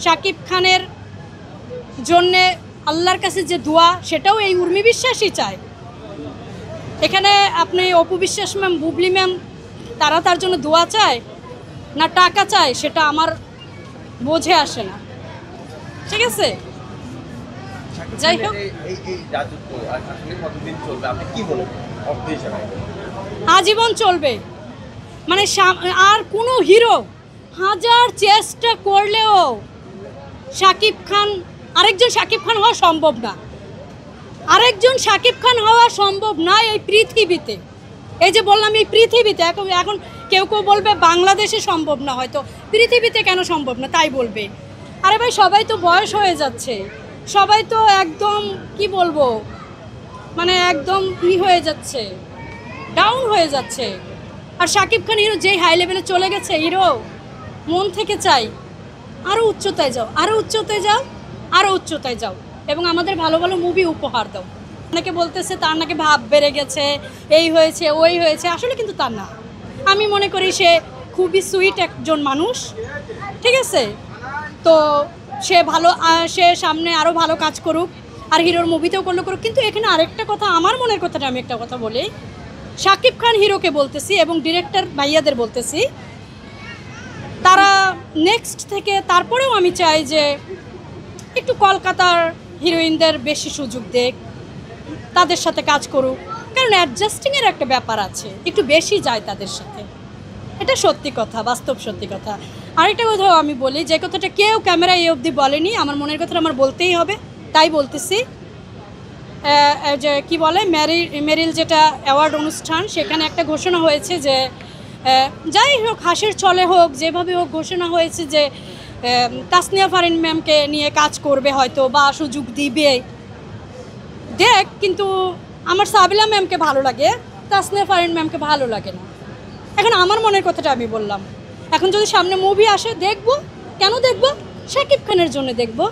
শাকিব খানের জন্যে আল্লাহর কাছে যে দোয়া, সেটাও এই উর্মি বিশ্বাসই চায়। এখানে আপনি অপু বিশ্বাস ম্যাম, বুবলি ম্যাম, তারা তার জন্য দোয়া চায় না টাকা চায়, সেটা আমার বোঝে আসে না। ঠিক আছে, যাই হোক, আজীবন চলবে। মানে আর কোনো হিরো হাজার চেষ্টা করলেও শাকিব খান, আরেকজন শাকিব খান হওয়া সম্ভব না। আরেকজন শাকিব খান হওয়া সম্ভব না এই পৃথিবীতে। এই যে বললাম, এই পৃথিবীতে। এখন কেউ কেউ বলবে বাংলাদেশে সম্ভব না, হয়তো পৃথিবীতে কেন সম্ভব না তাই বলবে। আরে ভাই, সবাই তো বয়স হয়ে যাচ্ছে, সবাই তো একদম কি বলবো, মানে একদম হয়ে যাচ্ছে, ডাউন হয়ে যাচ্ছে। আর শাকিব খান হিরো যেই হাই লেভেলে চলে গেছে, হিরো মন থেকে চাই আরও উচ্চতায় যাও, আরও উচ্চতায় যাও, আরও উচ্চতায় যাও, এবং আমাদের ভালো ভালো মুভি উপহার দাও। অনেকে বলতেছে তার নাকি ভাব বেড়ে গেছে, এই হয়েছে ওই হয়েছে, আসলে কিন্তু তার না। আমি মনে করি সে খুবই সুইট একজন মানুষ। ঠিক আছে, তো সে ভালো, সে সামনে আরও ভালো কাজ করুক, আর হিরোর মুভিতেও করলে করুক। কিন্তু এখানে আরেকটা কথা, আমার মনের কথাটা আমি একটা কথা বলি। শাকিব খান হিরোকে বলতেছি এবং ডিরেক্টর ভাইয়াদের বলতেছি, তারা নেক্সট থেকে তারপরেও আমি চাই যে একটু কলকাতার হিরোইনদের বেশি সুযোগ দেখ, তাদের সাথে কাজ করুক। কারণ অ্যাডজাস্টিংয়ের একটা ব্যাপার আছে, একটু বেশি যায় তাদের সাথে। এটা সত্যি কথা, বাস্তব সত্যি কথা। আরেকটা কথাও আমি বলি, যে কথাটা কেউ ক্যামেরায় এই অবধি বলেনি, আমার মনের কথাটা আমার বলতেই হবে, তাই বলতেছি। যে কি বলে, মেরিল যেটা অ্যাওয়ার্ড অনুষ্ঠান, সেখানে একটা ঘোষণা হয়েছে যে যাই হোক, হাসির ছলে হোক, যেভাবে হোক, ঘোষণা হয়েছে যে তাসনিয়া ফারিন ম্যামকে নিয়ে কাজ করবে হয়তো, বা সুযোগ দিবে। দেখ, কিন্তু আমার সাবিলা ম্যামকে ভালো লাগে, তাসনিয়া ফারিন ম্যামকে ভালো লাগে না। এখন আমার মনের কথাটা আমি বললাম। এখন যদি সামনে মুভি আসে, দেখবো। কেন দেখবো? শাকিব খানের জন্য দেখবো।